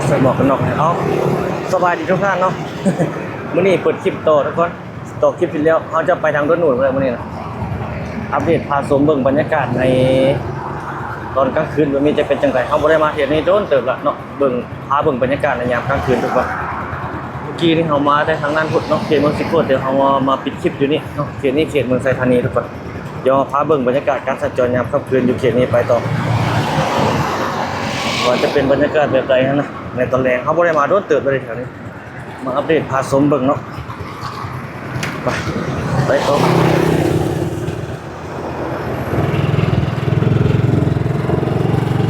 ใส่หมวกกันน็อกเอาสบายดีทุกท่านเนาะ มื้อนี้เปิดคลิปต่อทุกคนต่อคลิปที่แล้วเขาจะไปทางด้านนู้นเลยมื้อนี้นะอัปเดตพาชมเบิ่งบรรยากาศในตอนกลางคืนว่ามีจะเป็นจังไดเฮาบ่ได้มาเฮ็ดนี่โดนเติบละเนาะเบิ่งพาเบิ่งบรรยากาศในยามกลางคืนทุกคนเมื่อกี้นี่เฮามาได้ทางนั้นพุทธเนาะเขตเมืองสิโคตรเดี๋ยวเฮามาปิดคลิปอยู่นี่เนาะเขตนี้เขตเมืองไซธานีทุกคนเดี๋ยวพาเบิ่งบรรยากาศการสัญจรยามค่ำคืนอยู่เขตนี้ไปต่อว่าจะเป็นบรรยากาศแบบใดนะในตอนแรกเขาบ่ได้มาโดนเติบเลยแถวนี้มาอัปเดตพาชมเบิ่งเนาะไปต่อ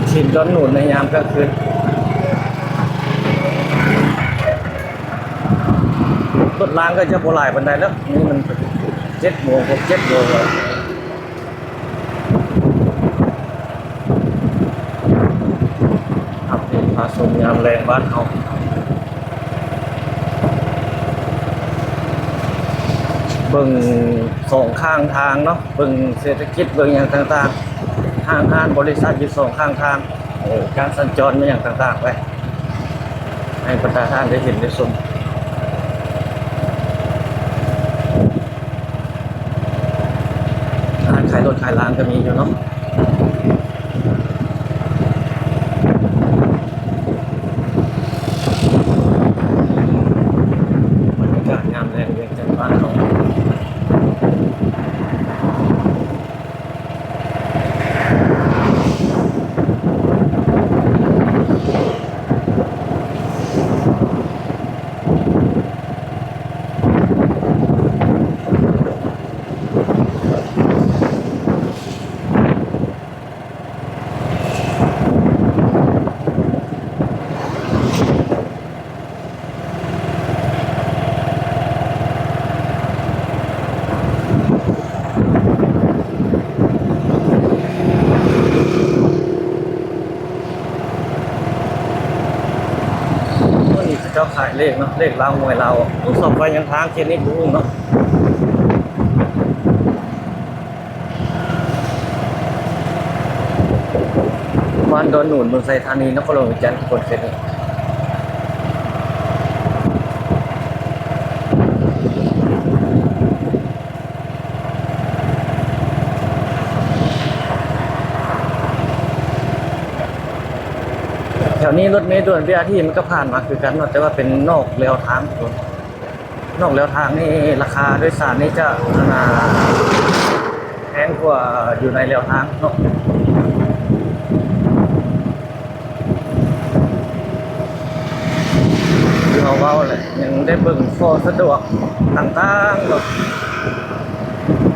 ชิมร้อนหนุนในยามกลางคืนรถล้างก็จะโบราณบันไดแล้วนี่มัน7 โมง7 โมงแล้วอัปเดตพาชมยามแรงบ้านเขาเบิ่งสองข้างทางเนาะเบิ่งเศรษฐกิจเบิ่งอย่างต่างๆทางห้างบริษัทอยู่สองข้างทางการสัญจรมาอย่างต่างๆไปให้ประชาชนได้เห็นได้ชมร้านขายรถขายร้านก็มีอยู่เนาะบรรยากาศยามแรงเวียงจันทร์บ้านเขาเจ้าขายเลขเนาะเลขเราหวยเราต้องสอบไปยังทางเขตนี้ดูเนาะวันดอนหนุนเมืองไซธานีนครหลวงจันทร์คนเขตนี้แถวนี้รถเมล์ด่วนวิทยาที่มันก็ผ่านมาคือกันเนาะแต่ว่าเป็นนอกแนวทางนอกแนวทางนี่ราคาโดยสารนี่จะแพงกว่าอยู่ในแนวทางเนาะคือเอาเว้าเลยยังได้เบิ่งข้อสะดวกต่างๆเนาะ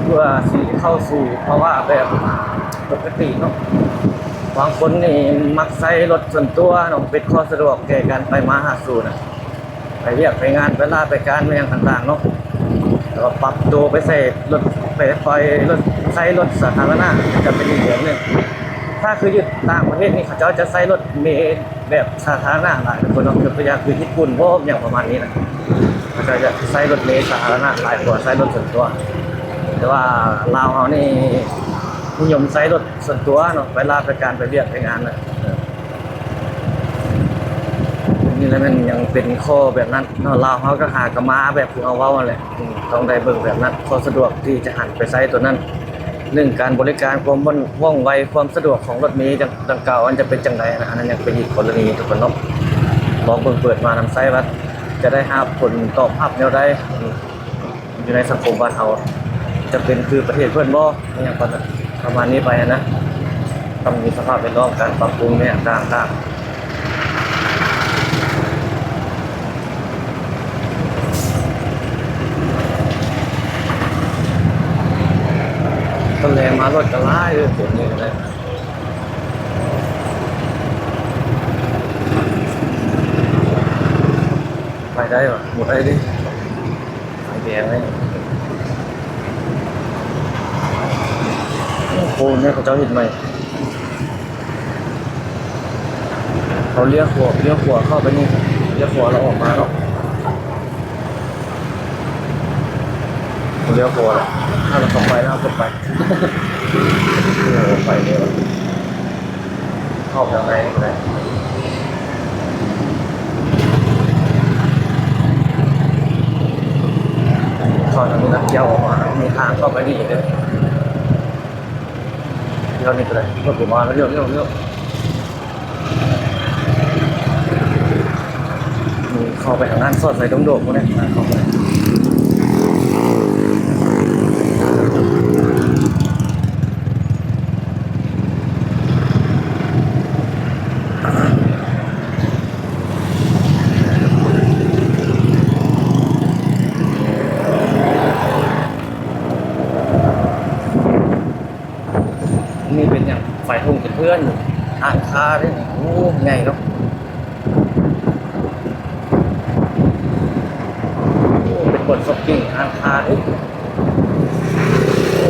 เพื่อสิเข้าสู่ภาวะแบบปกติเนาะบางคนนี่มักใช้รถส่วนตัวเนาะเป็นข้อสะดวกแก่การไปมาหาสู่นะไปเรียกไปงานไปลาไปการอะไรต่างๆเนาะแล้วก็ปรับตัวไปใส่รถไปรถใช้รถสาธารณะจะเป็นอีกอย่างหนึ่งถ้าคืออยู่ต่างประเทศนี่เขาจะใช้รถเมล์แบบสาธารณะหลายคนเนาะตัวอย่างคือญี่ปุ่นพวกอย่างประมาณนี้นะเขาจะใช้รถเมล์สาธารณะหลายกว่าใช้รถส่วนตัวแต่ว่าลาวเขานี่นิยมใช้รถส่วนตัวเนาะเวลาไปการไปเรียกไปงานนะนี่แล้วมันยังเป็นข้อแบบนั้นเนาะเราเขาก็หากระมาแบบที่เอาเว้าเลยต้องได้เบิ่งแบบนั้นข้อสะดวกที่จะหันไปใช้ตัวนั้นเรื่องการบริการความว่องไวความสะดวกของรถเมล์ดังกล่าวอันจะเป็นจังไรนะอันนั้นยังเป็นอีกกรณีทุกคนเนาะลองเปิดมานำไซต์ว่าจะได้หาผลตอบรับแนวใดอยู่ในสังคมบ้านเราจะเป็นคือประเทศเพื่อนบ่อย่างก่อนประมาณนี้ไปนะต้องมีสภาพเป็นร่องการปรับปรุงเนี่ยต่างๆต้นแรงมารถกระไล่เลยเสียงนี้เลยไปได้ป่ะหมดได้ดิไฟแดงเลยโอ้เนี่ยเขาเจ้าเห็นไหมเขาเลี้ยวขวาเข้าไปนี่เลี้ยวขวาเราออกมาเนาะเลี้ยวขวาแล้วถ้าเราเข้าไปแล้วก็ไปไปเร็วเข้าทางไหน ตอนนี้นักเที่ยวออกมามีทางเข้าไปนี่เลยเที่ยวนี่ก็เลยรถผมมาแล้วเร็วมีเข้าไปทางด้านสอดใส่ดงโดกพวกนี้เข้าไปนี่เป็นอย่างไฟทุ่งเป็นเพื่อนอ่านคาได้เนี่ยโอ้ใหญ่เนาะโอ้เป็นบทสกกิ้งอ่านคาด้วยโอ้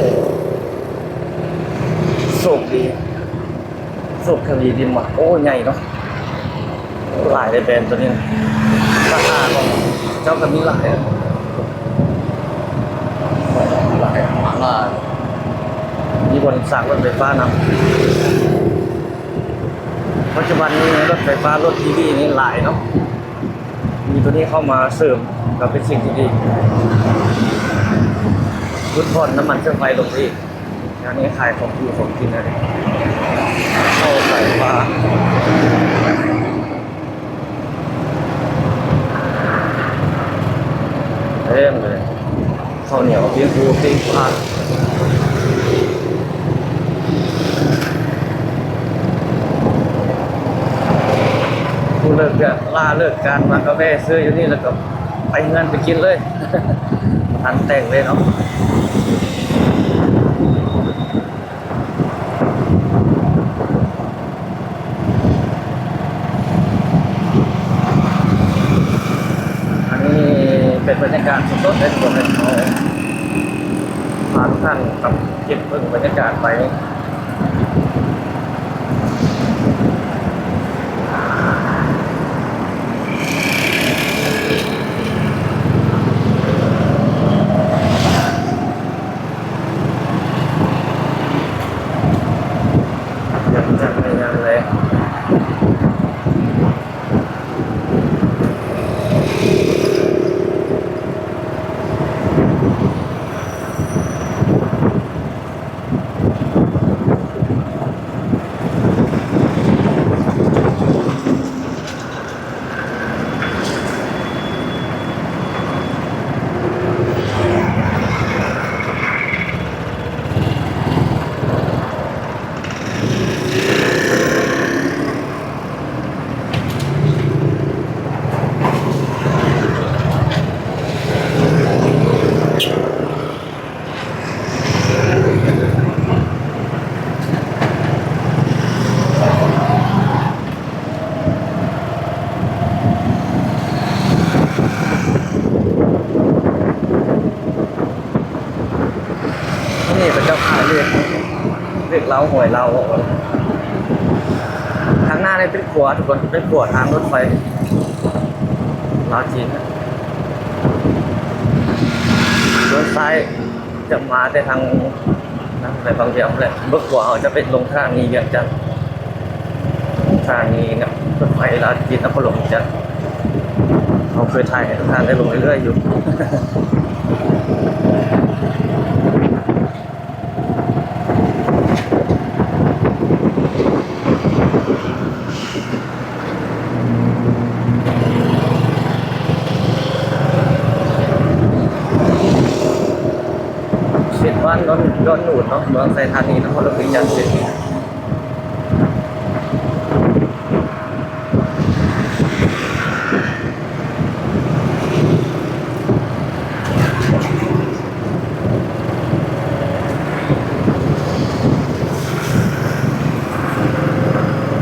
โชคดีโชคดีดินว่ะโอ้ใหญ่เนาะหลายในแบรนด์ตัวนี้ราคาของเจ้าก็มีหลายหลายมีบริษัทรถไฟฟ้านำปัจจุบันนี้รถไฟฟ้ารถทีวีนี่หลายเนาะมีตัวนี้เข้ามาเสริมก็เป็นสิ่งที่ดีลดผ่อนน้ำมันเครื่องไฟลงอีกงานนี้ขายของอยู่ของกินอะไรเข้าไฟฟ้าเริ่มเลยข้าวเหนียวเปี๊ยกปูปิ้งปลาผู้เลิกกันล่าเลิกการมากาแฟซื้ออยู่นี่แล้วก็ไปเงินไปกินเลย ทันแต่งเลยเนาะอันนี้เป็นบรรยากาศสดๆในส่วนหนึ่งของพาทุกท่านกับเก็บเพิ่งบรรยากาศไปยังเลยนี่เป็นเจ้าขายเรียกเราหวยเราทางหน้านี่เป็นขวดทุกคนเป็นขวดทางรถไฟลาวจีนรถไฟจะมาแต่ทางในบางเดียวเลยเบื้องขวาเขาจะเป็นลงทางนี้เวียงจันทร์ทางนี้เนี่ยรถไฟลาวจีนนครหลวงจันทร์เขาเคยถ่ายให้ทุกท่านได้ลงเรื่อยๆอยู่บ้านโดนหนูดเนาะเมืองไซธานีนครหลวงจันทร์สิ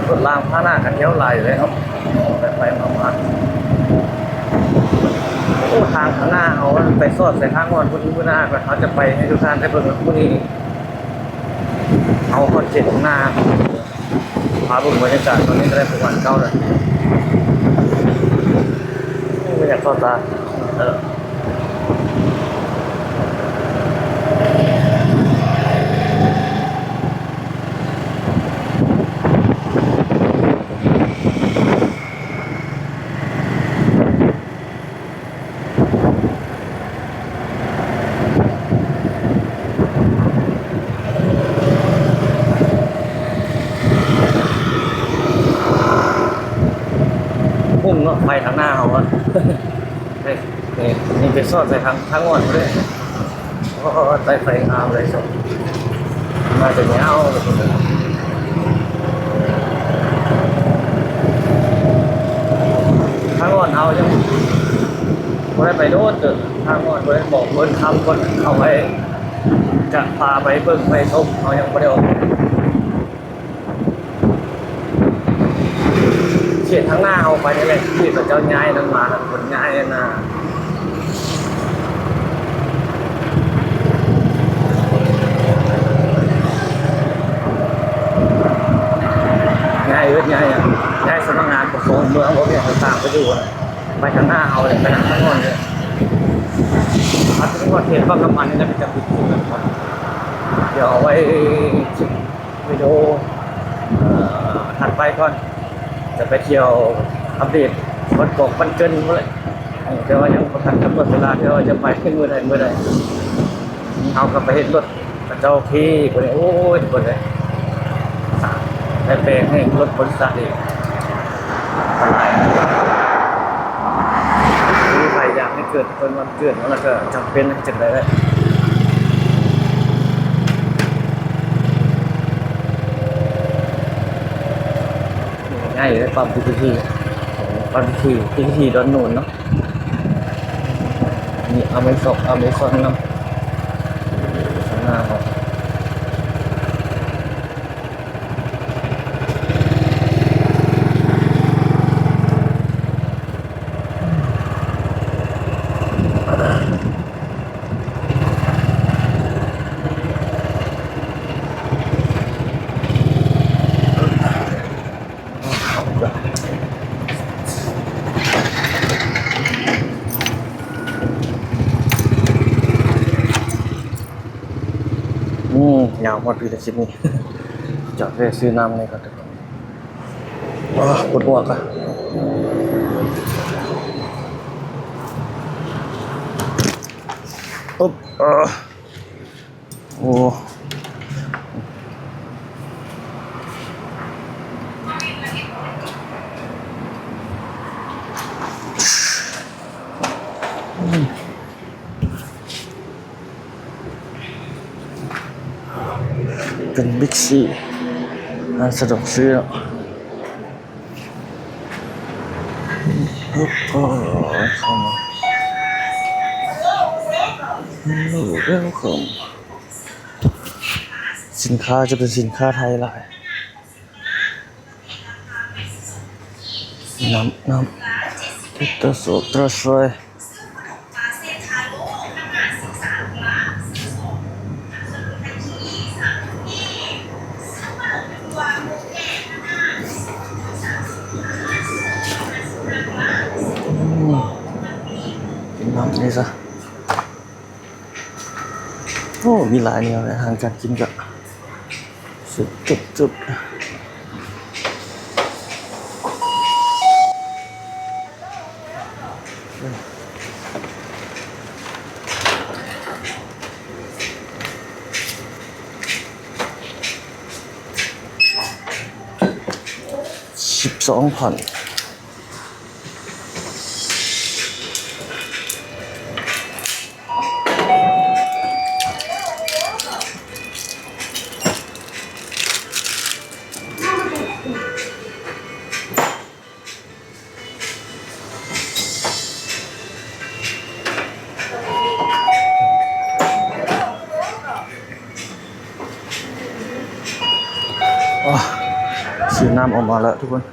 รถรางพาหน้ากันเที่ยวไหลเลยครับไปมาโอ้ทางข้างหน้าเขาไปสอดใส่ทางก่อนพวกนี้พวกหน้าก่อนเขาจะไปให้ทุกท่านได้เบิ่งพวกนี้เอาคอนเซ็ปต์ข้างหน้าพาบุกบรรยากาศตอนนี้ก็ได้ประมาณ9เลยไม่อยากเข้าตา สอดใส่ทางอ่อนเลยก็ใส่ไฟงามเลยสดมาจะเนี้ยเอาทางอ่อนเอาจังบ่ได้ไปโดดเด้อทางอ่อนบ่ได้บอกเพิ่นคำคนเอาไว้จะพาไปเบิ่งไปชมเอายังบ่ได้ออกเขียนทางหน้าเอาไปนี่แหละที่พระเจ้าย้ายนั้นมาคนย้ายนะง่ายเว้ยง่ายอ่ะง่ายสำนักงานปกครองเมืองพวกนี้ต่างๆไปอยู่ไปทางหน้าเอาเลยไปทางข้างนอกเลยพัดทั้งหมดเห็นว่าน้ำมันนี่จะปิดอยู่กันเดี๋ยวเอาไว้คลิปวิดีโอถัดไปก่อนจะไปเที่ยวอัปเดตวันกอกวันเกินเมื่อไหร่เดี๋ยวยังประทันกำหนดเวลาเดี๋ยวจะไปขึ้นเมื่อใดเอากลับไปเห็นรถเจ้าพี่คนนี้โอ้ยคนเลยแต่แปลงให้รถบริษัทอีกอะไรมีใครอยากให้เกิดคนวันเกิดแล้วก็จำเป็นจะได้เลยง่ายเลยปั๊มพีทีดอนนูนเนาะนี่อเมซอนน้ำหน้าเขายาวหมดปีละชิ้นนี่จอดไปซื้อน้ำเลยก็ได้ว้าปวดหัวกันอุ๊บโอ้เป็นบิ๊กซีร้านสะดวกซื้อเข้ามาwelcome สินค้าจะเป็นสินค้าไทยหลายน้ำทิตตโสตรสวยกินน้ำนี่ซะโอ้มีหลายแนวเลยอาหารการกินก็จุด12,000ซื้อน้ำออกมาแล้วทุกคน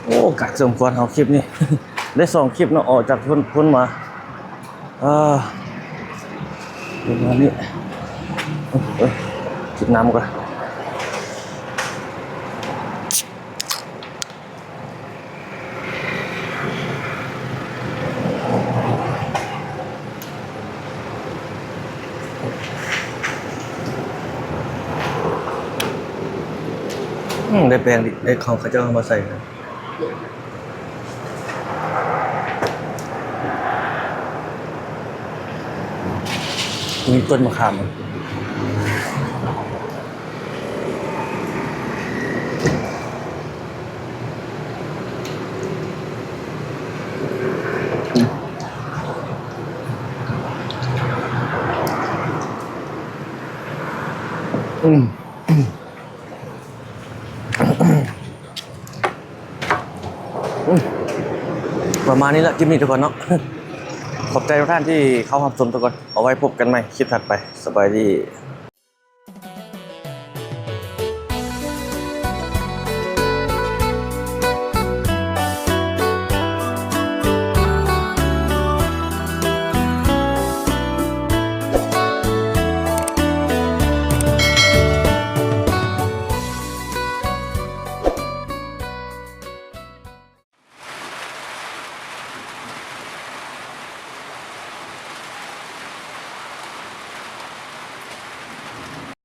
โอ้กัดสมควรเอาคลิปนี้ ได้2 คลิปเนาะออกจากพ้นมาประมาณนี้กินน้ำก่อนได้แปลงดิได้เขาจะเอามาใส่มีต้นมะขาม อืมประมาณนี้แหละคลิปนี้ทุกคนเนาะขอบใจทุกท่านที่เข้ารับชมทุกคนเอาไว้พบกันใหม่คลิปถัดไปสบายดี